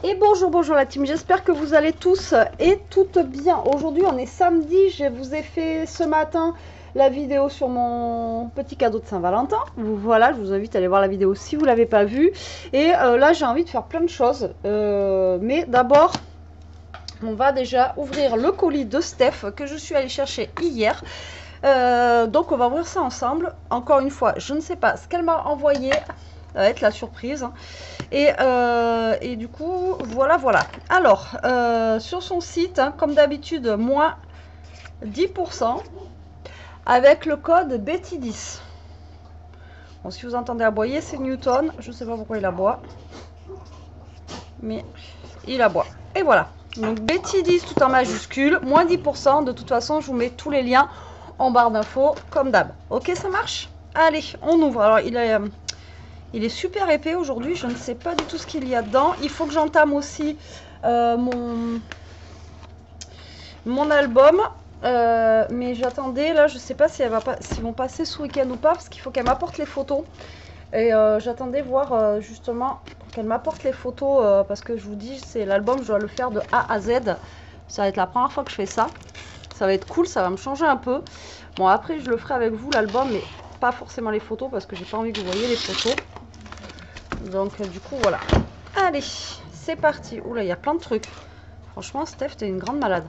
Et bonjour la team, j'espère que vous allez tous et toutes bien. Aujourd'hui on est samedi, je vous ai fait ce matin la vidéo sur mon petit cadeau de Saint-Valentin. Voilà, je vous invite à aller voir la vidéo si vous ne l'avez pas vue. Et là j'ai envie de faire plein de choses. Mais d'abord, on va déjà ouvrir le colis de Steph que je suis allée chercher hier. Donc on va ouvrir ça ensemble. Encore une fois, je ne sais pas ce qu'elle m'a envoyé. Ça va être la surprise. Et du coup, voilà. Alors, sur son site, hein, comme d'habitude, moins 10% avec le code Betty10. Bon, si vous entendez aboyer, c'est Newton. Je ne sais pas pourquoi il aboie. Mais il aboie. Et voilà. Donc Betty10 tout en majuscule, moins 10%. De toute façon, je vous mets tous les liens en barre d'infos, comme d'hab. Ok, ça marche? Allez, on ouvre. Alors, il est super épais aujourd'hui, je ne sais pas du tout ce qu'il y a dedans. Il faut que j'entame aussi mon album. Mais j'attendais, là, je ne sais pas si s'ils vont passer ce week-end ou pas, parce qu'il faut qu'elle m'apporte les photos. Et j'attendais voir justement qu'elle m'apporte les photos, parce que je vous dis, c'est l'album, je dois le faire de A à Z. Ça va être la première fois que je fais ça. Ça va être cool, ça va me changer un peu. Bon, après, je le ferai avec vous, l'album, mais pas forcément les photos, parce que j'ai pas envie que vous voyez les photos. Donc du coup voilà. Allez, c'est parti. Oula, il y a plein de trucs. Franchement, Steph, t'es une grande malade.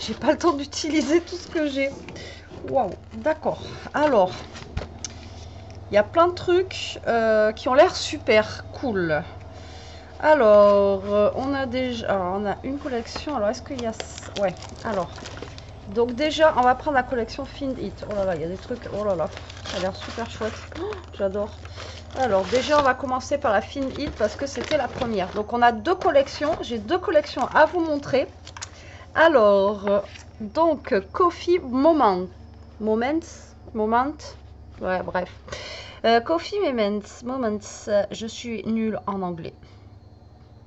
J'ai pas le temps d'utiliser tout ce que j'ai. Waouh, d'accord. Alors, il y a plein de trucs qui ont l'air super cool. Alors, on a déjà... Alors, on a une collection. Alors, est-ce qu'il y a... Ouais, alors... Donc déjà, on va prendre la collection Find It. Oh là là, il y a des trucs... Oh là là, ça a l'air super chouette. Oh, j'adore. Alors déjà, on va commencer par la Find It parce que c'était la première. Donc on a deux collections. J'ai deux collections à vous montrer. Alors, donc Coffee Moment. Moment. Ouais, bref. Coffee Moments. Je suis nulle en anglais.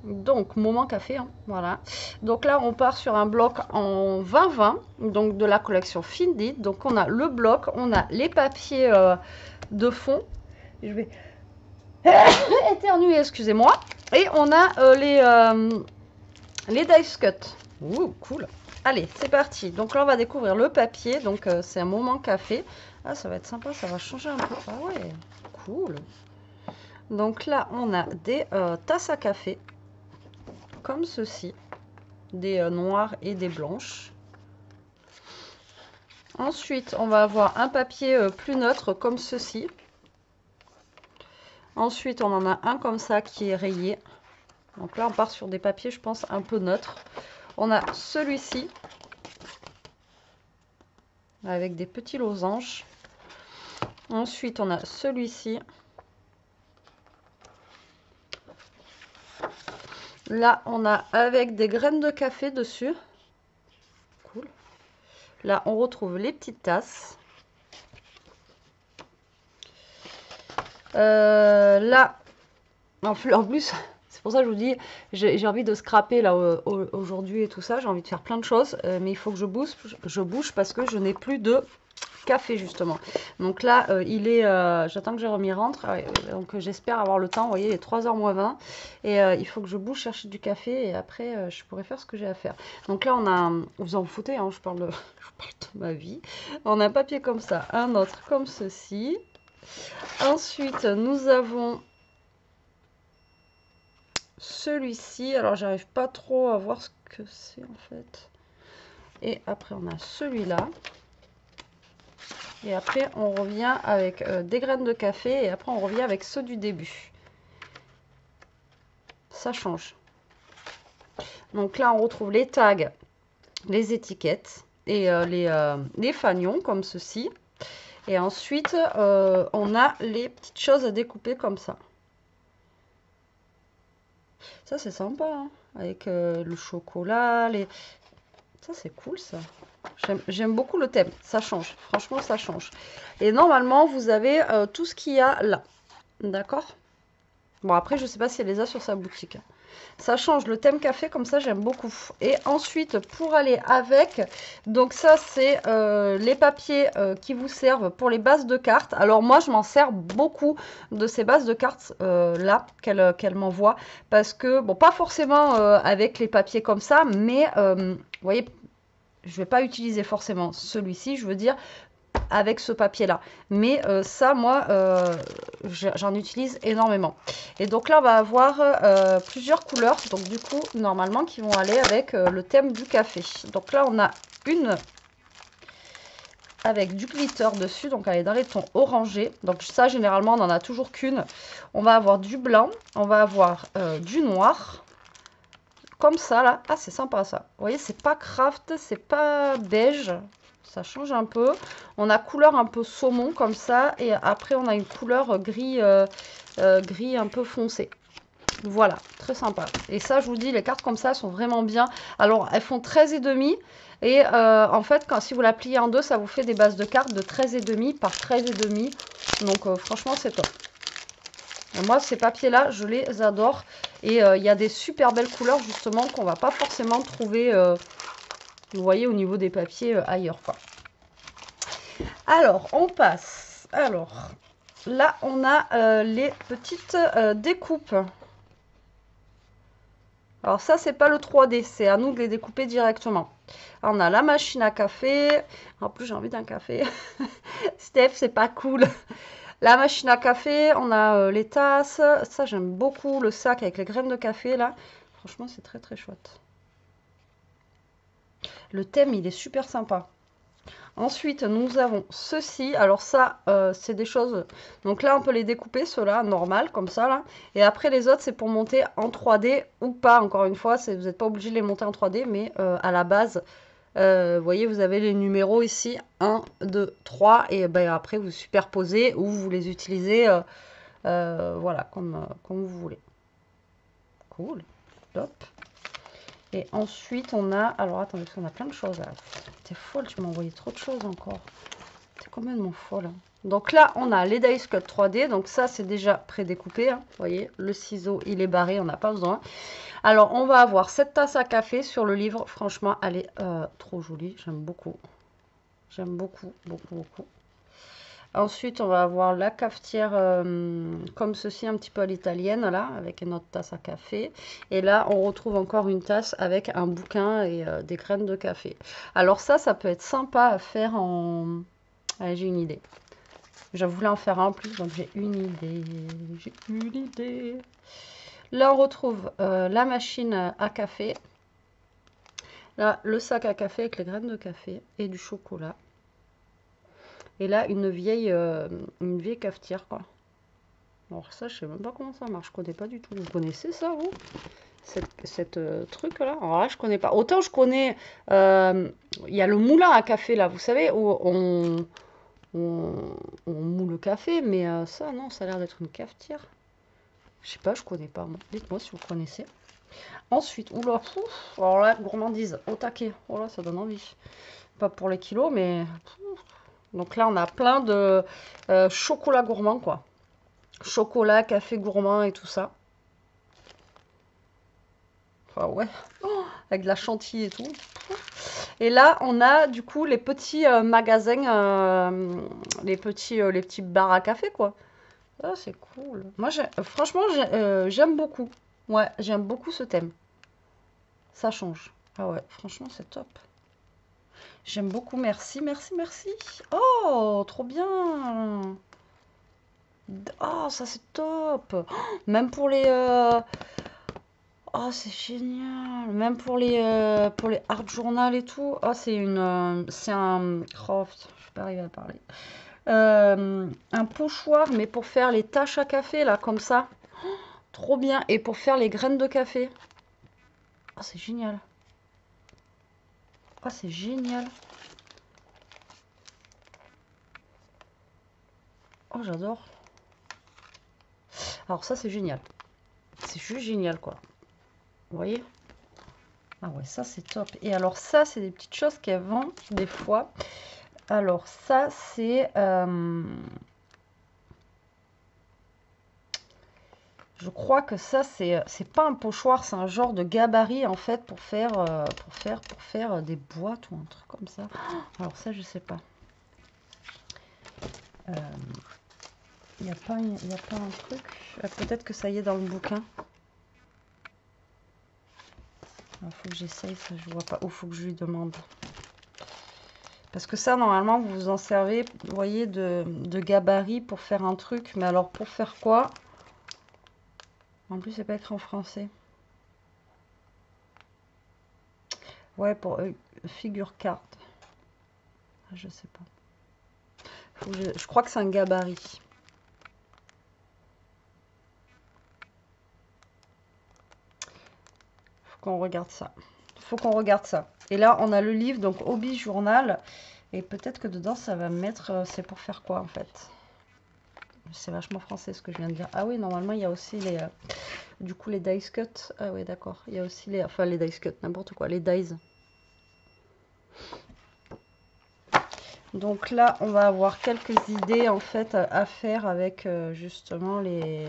Donc, moment café, hein, voilà. Donc là, on part sur un bloc en 20-20, donc de la collection Find It. Donc, on a le bloc, on a les papiers de fond. Je vais éternuer, excusez-moi. Et on a les dice cut. Ouh, cool. Allez, c'est parti. Donc là, on va découvrir le papier. Donc, c'est un moment café. Ah, ça va être sympa, ça va changer un peu. Ah ouais, cool. Donc là, on a des tasses à café. Comme ceci, des noires et des blanches. Ensuite, on va avoir un papier plus neutre comme ceci. Ensuite, on en a un comme ça qui est rayé. Donc là, on part sur des papiers, je pense, un peu neutres. On a celui-ci avec des petits losanges. Ensuite, on a celui-ci. Là, on a avec des graines de café dessus. Cool. Là, on retrouve les petites tasses. Là, en plus, c'est pour ça que je vous dis, j'ai envie de scraper là aujourd'hui et tout ça. J'ai envie de faire plein de choses, mais il faut que je bouge parce que je n'ai plus de café justement. Donc là, j'attends que Jérôme rentre, donc j'espère avoir le temps. Vous voyez, il est 3h moins 20 et il faut que je bouge chercher du café et après je pourrai faire ce que j'ai à faire. Donc là, on a, vous en foutez, hein, je parle de ma vie. On a un papier comme ça, un autre comme ceci. Ensuite, nous avons celui-ci. Alors, j'arrive pas trop à voir ce que c'est en fait. Et après, on a celui-là. Et après, on revient avec des graines de café. Et après, on revient avec ceux du début. Ça change. Donc là, on retrouve les tags, les étiquettes et les fanions comme ceci. Et ensuite, on a les petites choses à découper comme ça. Ça, c'est sympa, hein, avec le chocolat. Ça, c'est cool, ça. J'aime beaucoup le thème. Ça change. Franchement, ça change. Et normalement, vous avez tout ce qu'il y a là. D'accord? Bon, après, je sais pas si elle les a sur sa boutique. Ça change le thème café, comme ça, j'aime beaucoup. Et ensuite, pour aller avec, donc ça, c'est les papiers qui vous servent pour les bases de cartes. Alors moi, je m'en sers beaucoup de ces bases de cartes là, qu'elle m'envoie. Parce que, bon, pas forcément avec les papiers comme ça, mais, vous voyez, je vais pas utiliser forcément celui-ci, je veux dire avec ce papier là, mais ça moi j'en utilise énormément. Et donc là on va avoir plusieurs couleurs, donc du coup normalement qui vont aller avec le thème du café. Donc là on a une avec du glitter dessus, donc elle est dans les tons orangés, donc ça généralement on n'en a toujours qu'une. On va avoir du blanc, on va avoir du noir comme ça là. Ah, c'est sympa ça, vous voyez, c'est pas craft, c'est pas beige, ça change un peu. On a couleur un peu saumon comme ça, et après on a une couleur gris, gris un peu foncé. Voilà, très sympa. Et ça, je vous dis, les cartes comme ça sont vraiment bien. Alors, elles font 13,5. Et en fait, si vous la pliez en deux, ça vous fait des bases de cartes de 13,5 par 13,5. Donc, franchement, c'est top. Et moi, ces papiers-là, je les adore. Et il y a des super belles couleurs, justement, qu'on va pas forcément trouver, vous voyez, au niveau des papiers ailleurs, quoi. Alors, on passe. Alors, là, on a les petites découpes. Alors ça, c'est pas le 3D, c'est à nous de les découper directement. Alors, on a la machine à café. En plus, j'ai envie d'un café. Steph, c'est pas cool. La machine à café, on a les tasses. Ça, j'aime beaucoup le sac avec les graines de café, là. Franchement, c'est très, très chouette. Le thème, il est super sympa. Ensuite, nous avons ceci. Alors ça, c'est des choses... Donc là, on peut les découper, ceux-là, normal, comme ça, là. Et après, les autres, c'est pour monter en 3D ou pas. Encore une fois, vous n'êtes pas obligé de les monter en 3D, mais à la base, vous voyez, vous avez les numéros ici. 1, 2, 3. Et ben, après, vous superposez ou vous les utilisez, voilà, comme vous voulez. Cool. Top. Et ensuite, on a... Alors, attendez, parce qu'on a plein de choses, là. T'es folle, tu m'as envoyé trop de choses encore. T'es complètement folle. Hein. Donc là, on a les Dice Cut 3D. Donc ça, c'est déjà prédécoupé. Hein. Vous voyez, le ciseau, il est barré, on n'a pas besoin. Alors, on va avoir cette tasse à café sur le livre. Franchement, elle est trop jolie. J'aime beaucoup. J'aime beaucoup, beaucoup, beaucoup. Ensuite, on va avoir la cafetière comme ceci, un petit peu à l'italienne, là, avec une autre tasse à café. Et là, on retrouve encore une tasse avec un bouquin et des graines de café. Alors ça peut être sympa à faire en... Allez, j'ai une idée. Je voulais en faire un en plus, donc j'ai une idée. J'ai une idée. Là, on retrouve la machine à café. Là, le sac à café avec les graines de café et du chocolat. Et là, une vieille cafetière, quoi. Alors ça, je sais même pas comment ça marche. Je connais pas du tout. Vous connaissez ça, vous? Cette truc-là? Alors là, je connais pas. Autant je connais... Il y a le moulin à café, là, vous savez, où on moule le café. Mais ça, non, ça a l'air d'être une cafetière. Je sais pas, je connais pas. Dites-moi si vous connaissez. Ensuite, oula, alors là, gourmandise, au taquet. Oh là, ça donne envie. Pas pour les kilos, mais... Donc là, on a plein de chocolat gourmand, quoi. Chocolat, café gourmand et tout ça. Enfin, ouais. Oh, avec de la chantilly et tout. Et là, on a du coup les petits magasins, les petits bars à café, quoi. Ah, c'est cool. Moi, franchement, j'aime beaucoup. Ouais, j'aime beaucoup ce thème. Ça change. Ah ouais, franchement, c'est top. J'aime beaucoup, merci, merci, merci. Oh, trop bien. Oh, ça c'est top. Oh, même pour les... Oh, c'est génial. Même pour les art journal et tout. Oh, c'est c'est un... Oh, putain, je vais pas arriver à parler. Un pochoir, mais pour faire les tâches à café, là, comme ça. Oh, trop bien. Et pour faire les graines de café. Oh, c'est génial. Oh, c'est génial. Oh, j'adore. Alors ça, c'est génial. C'est juste génial, quoi. Vous voyez? Ah ouais, ça, c'est top. Et alors ça, c'est des petites choses qu'elles vendent des fois. Alors ça, c'est... Je crois que ça, c'est pas un pochoir, c'est un genre de gabarit en fait pour faire, des boîtes ou un truc comme ça. Alors ça, je sais pas. Il n'y a pas, y a pas un truc. Peut-être que ça y est dans le bouquin. Il faut que j'essaye, ça je vois pas. Ou faut que je lui demande. Parce que ça, normalement, vous vous en servez, vous voyez, de gabarit pour faire un truc. Mais alors, pour faire quoi? En plus, c'est pas écrit en français. Ouais, pour figure carte. Je sais pas. Je crois que c'est un gabarit. Faut qu'on regarde ça. Faut qu'on regarde ça. Et là, on a le livre, donc Hobby Journal. Et peut-être que dedans, ça va me mettre... c'est pour faire quoi, en fait? C'est vachement français, ce que je viens de dire. Ah oui, normalement, il y a aussi les... du coup, les dice cut. Ah oui, d'accord. Il y a aussi les... Enfin, les dice cut, n'importe quoi. Les dies. Donc là, on va avoir quelques idées, en fait, à faire avec, justement, les...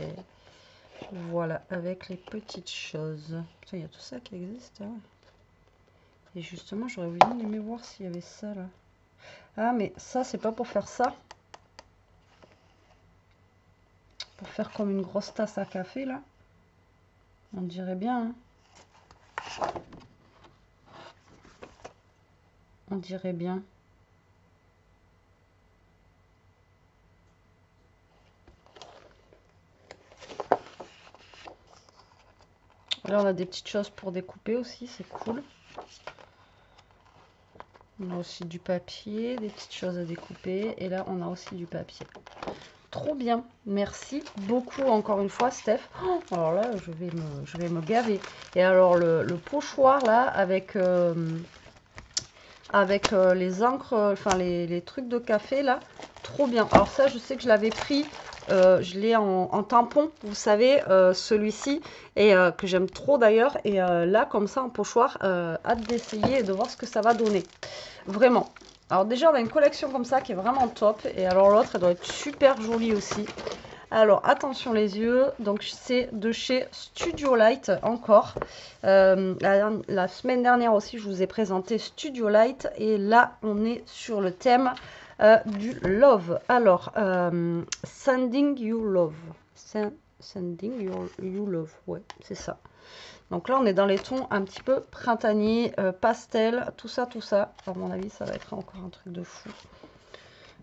Voilà, avec les petites choses. Putain, il y a tout ça qui existe, hein. Et justement, j'aurais voulu aimer voir s'il y avait ça, là. Ah, mais ça, c'est pas pour faire ça. Pour faire comme une grosse tasse à café, là. On dirait bien, hein. On dirait bien. Là, on a des petites choses pour découper aussi, c'est cool. On a aussi du papier, des petites choses à découper. Et là, on a aussi du papier. Trop bien. Merci beaucoup encore une fois, Steph. Oh, alors là, je vais me gaver. Et alors, le pochoir, là, avec les encres, enfin, les trucs de café, là. Trop bien. Alors ça, je sais que je l'avais pris. Je l'ai en tampon, vous savez, celui-ci, et que j'aime trop d'ailleurs. Et là, comme ça, en pochoir, hâte d'essayer et de voir ce que ça va donner. Vraiment. Alors déjà, on a une collection comme ça qui est vraiment top. Et alors l'autre, elle doit être super jolie aussi. Alors, attention les yeux. Donc, c'est de chez Studio Light encore. La semaine dernière aussi, je vous ai présenté Studio Light. Et là, on est sur le thème du love. Alors, Sending You Love. Sending you Love. Ouais, c'est ça. Donc là, on est dans les tons un petit peu printaniers, pastel, tout ça, tout ça. À mon avis, ça va être encore un truc de fou.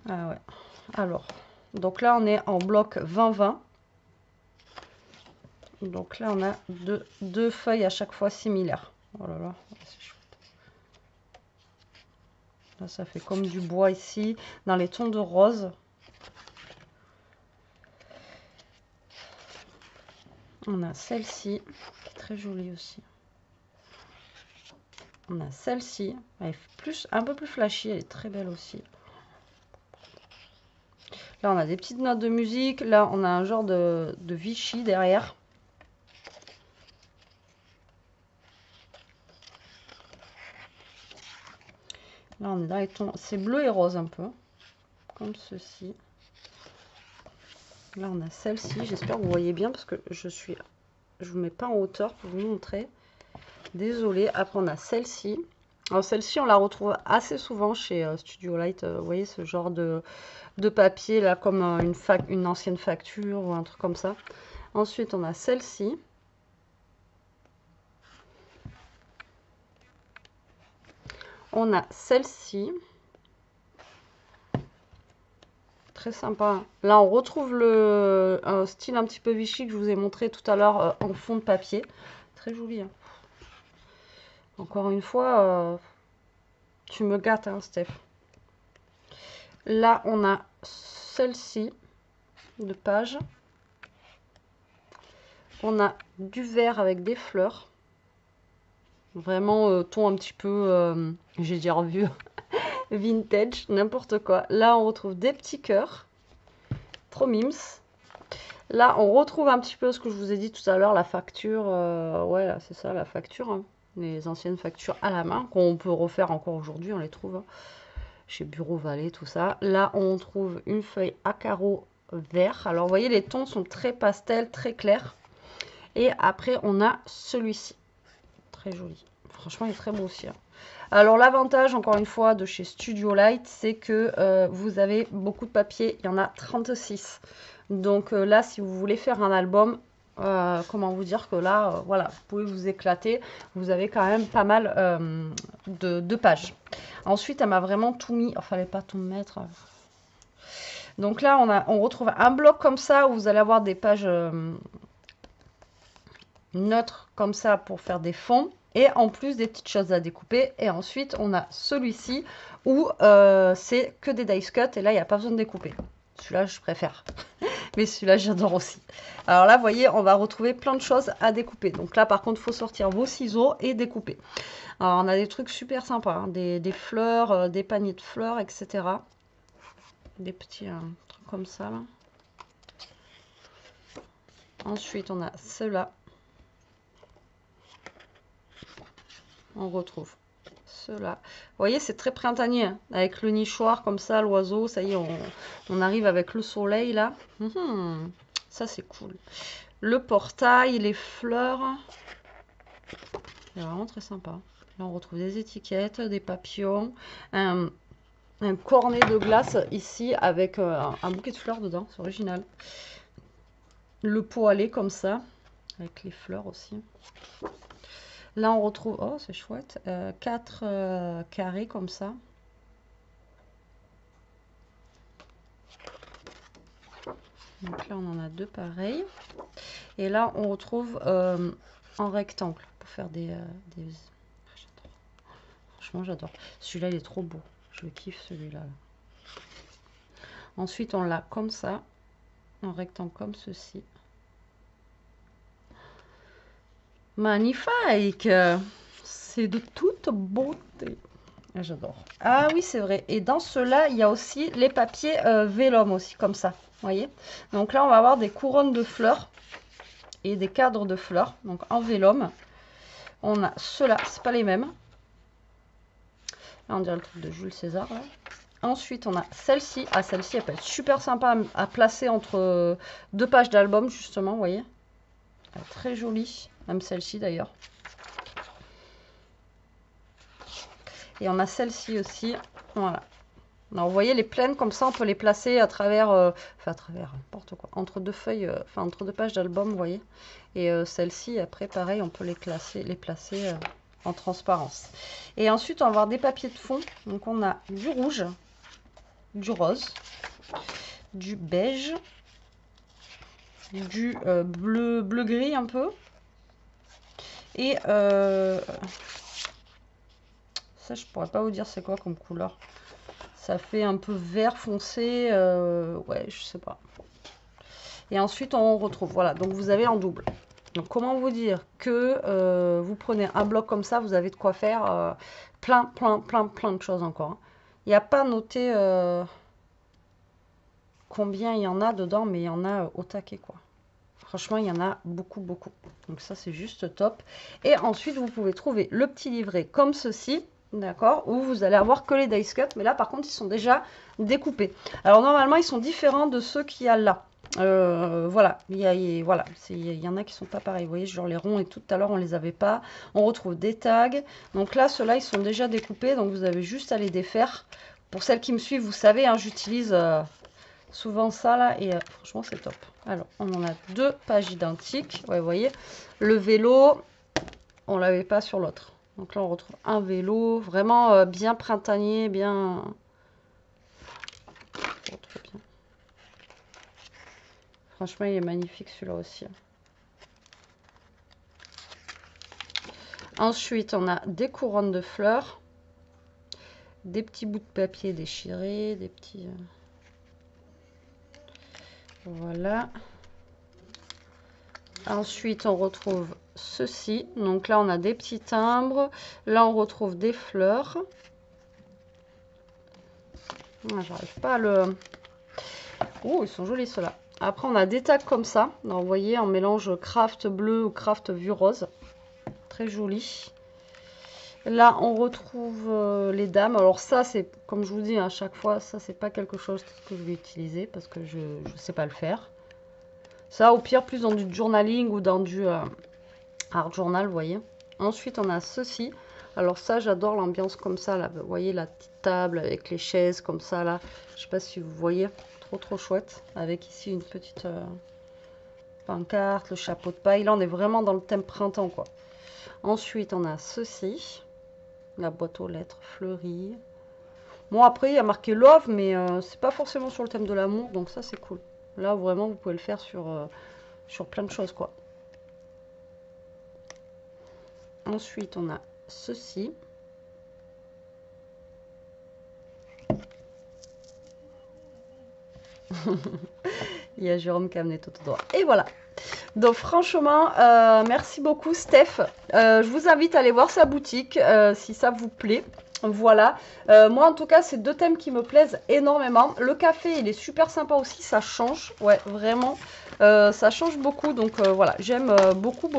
Ah ouais. Alors, donc là, on est en bloc 20-20. Donc là, on a deux feuilles à chaque fois similaires. Oh là là, c'est chouette. Là, ça fait comme du bois ici, dans les tons de rose. On a celle-ci, qui est très jolie aussi. On a celle-ci, elle est un peu plus flashy, elle est très belle aussi. Là, on a des petites notes de musique. Là, on a un genre de Vichy derrière. Là, on est dans les tons... C'est bleu et rose un peu, comme ceci. Là, on a celle-ci. J'espère que vous voyez bien parce que je vous mets pas en hauteur pour vous montrer. Désolée. Après, on a celle-ci. Alors, celle-ci, on la retrouve assez souvent chez Studio Light. Vous voyez, ce genre de papier, là, comme une ancienne facture ou un truc comme ça. Ensuite, on a celle-ci. On a celle-ci. Très sympa. Là, on retrouve un style un petit peu Vichy que je vous ai montré tout à l'heure en fond de papier. Très joli, hein. Encore une fois, tu me gâtes, hein, Steph. Là, on a celle-ci de page. On a du vert avec des fleurs. Vraiment ton un petit peu, j'ai dire vieux, vintage, n'importe quoi. Là, on retrouve des petits cœurs. Trop mimes. Là, on retrouve un petit peu ce que je vous ai dit tout à l'heure, la facture. Ouais, c'est ça, la facture, hein. Les anciennes factures à la main, qu'on peut refaire encore aujourd'hui, on les trouve, hein, chez Bureau Vallée, tout ça. Là, on trouve une feuille à carreaux vert. Alors, vous voyez, les tons sont très pastels, très clairs. Et après, on a celui-ci. Très joli. Franchement, il est très beau aussi. Hein. Alors, l'avantage, encore une fois, de chez Studio Light, c'est que vous avez beaucoup de papier. Il y en a 36. Donc là, si vous voulez faire un album, comment vous dire que là, voilà, vous pouvez vous éclater. Vous avez quand même pas mal de pages. Ensuite, elle m'a vraiment tout mis. Il fallait pas tout mettre. Donc là, on retrouve un bloc comme ça où vous allez avoir des pages neutres comme ça pour faire des fonds. Et en plus, des petites choses à découper. Et ensuite, on a celui-ci où c'est que des dice cut. Et là, il n'y a pas besoin de découper. Celui-là, je préfère. Mais celui-là, j'adore aussi. Alors là, vous voyez, on va retrouver plein de choses à découper. Donc là, par contre, il faut sortir vos ciseaux et découper. Alors, on a des trucs super sympas. Hein, des fleurs, des paniers de fleurs, etc. Des petits trucs comme ça, là. Ensuite, on a ceux-là. On retrouve ceux-là. Vous voyez, c'est très printanier. Hein, avec le nichoir comme ça, l'oiseau. Ça y est, on arrive avec le soleil, là. Ça, c'est cool. Le portail, les fleurs. C'est vraiment très sympa. Là, on retrouve des étiquettes, des papillons, un cornet de glace ici avec un bouquet de fleurs dedans. C'est original. Le pot à lait comme ça, avec les fleurs aussi. Là, on retrouve, oh, c'est chouette, 4 carrés comme ça. Donc là, on en a 2 pareils. Et là, on retrouve en rectangle pour faire des... Franchement, j'adore. Celui-là, il est trop beau. Je le kiffe, celui-là. Ensuite, on l'a comme ça, en rectangle comme ceci. Magnifique! C'est de toute beauté. J'adore. Ah oui, c'est vrai. Et dans ceux-là, il y a aussi les papiers vélum aussi, comme ça. Vous voyez? Donc là, on va avoir des couronnes de fleurs et des cadres de fleurs. Donc en vélum. On a ceux-là, c'est pas les mêmes. Là, on dirait le truc de Jules César. Là. Ensuite, on a celle-ci. Ah, celle-ci, elle peut être super sympa à placer entre 2 pages d'album, justement, vous voyez? Elle est très jolie. Même celle-ci, d'ailleurs. Et on a celle-ci aussi. Voilà. Alors, vous voyez, les plaines, comme ça, on peut les placer à travers... enfin, à travers, n'importe quoi. Entre 2 feuilles, enfin, entre 2 pages d'album, vous voyez. Et celle-ci, après, pareil, on peut les placer en transparence. Et ensuite, on va avoir des papiers de fond. Donc, on a du rouge, du rose, du beige, du bleu-gris un peu. Et ça, je pourrais pas vous dire c'est quoi comme couleur. Ça fait un peu vert foncé. Ouais, je sais pas. Et ensuite, on retrouve. Voilà, donc vous avez en double. Donc, comment vous dire que vous prenez un bloc comme ça, vous avez de quoi faire plein de choses encore. Hein. Il n'y a pas noté combien il y en a dedans, mais il y en a au taquet, quoi. Franchement, il y en a beaucoup. Donc ça, c'est juste top. Et ensuite, vous pouvez trouver le petit livret comme ceci, d'accord, où vous allez avoir que les dice cut. Mais là, par contre, ils sont déjà découpés. Alors, normalement, ils sont différents de ceux qu'il y a là. Voilà, il y en a qui sont pas pareils. Vous voyez, genre les ronds et tout à l'heure, on les avait pas. On retrouve des tags. Donc là, ceux-là, ils sont déjà découpés. Donc, vous avez juste à les défaire. Pour celles qui me suivent, vous savez, hein, j'utilise... souvent ça là et franchement c'est top. Alors on en a 2 pages identiques. Ouais, vous voyez, le vélo, on l'avait pas sur l'autre. Donc là on retrouve un vélo vraiment bien printanier, bien. Oh, trop bien. Franchement il est magnifique celui-là aussi. Ensuite on a des couronnes de fleurs, des petits bouts de papier déchirés, des petits. Voilà. Ensuite, on retrouve ceci. Donc là, on a des petits timbres. Là, on retrouve des fleurs. Ah, j'arrive pas à le... Oh, ils sont jolis ceux-là. Après, on a des tags comme ça. Donc, vous voyez, en mélange craft bleu ou craft vue rose. Très joli. Là, on retrouve les dames. Alors ça, c'est comme je vous dis à chaque fois, ça, c'est pas quelque chose que je vais utiliser parce que je ne sais pas le faire. Ça, au pire, plus dans du journaling ou dans du art journal, vous voyez. Ensuite, on a ceci. Alors ça, j'adore l'ambiance comme ça, là. Vous voyez, la petite table avec les chaises comme ça, là. Je sais pas si vous voyez. Trop chouette. Avec ici une petite pancarte, le chapeau de paille. Là, on est vraiment dans le thème printemps, quoi. Ensuite, on a ceci. La boîte aux lettres fleurie. Bon, après, il y a marqué love, mais c'est pas forcément sur le thème de l'amour, donc ça, c'est cool. Là, vraiment, vous pouvez le faire sur plein de choses, quoi. Ensuite, on a ceci. Il y a Jérôme qui a amené tout au doigt. Et voilà. Donc franchement, merci beaucoup Steph. Je vous invite à aller voir sa boutique si ça vous plaît. Voilà. Moi en tout cas, c'est deux thèmes qui me plaisent énormément. Le café, il est super sympa aussi, ça change. Ouais, vraiment. Ça change beaucoup. Donc voilà, j'aime beaucoup.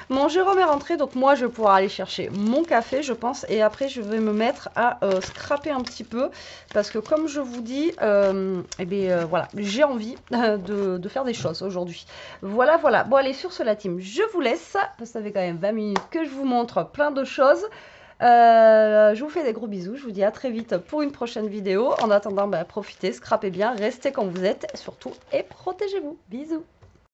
Mon Jérôme est rentré, donc moi je vais pouvoir aller chercher mon café, je pense. Et après, je vais me mettre à scraper un petit peu. Parce que comme je vous dis, eh bien, voilà, j'ai envie de faire des choses aujourd'hui. Voilà. Bon, allez, sur ce, la team, je vous laisse. Parce que ça fait quand même 20 minutes que je vous montre plein de choses. Je vous fais des gros bisous. Je vous dis à très vite pour une prochaine vidéo. En attendant, profitez, scrapez bien, restez comme vous êtes, surtout, et protégez-vous. Bisous.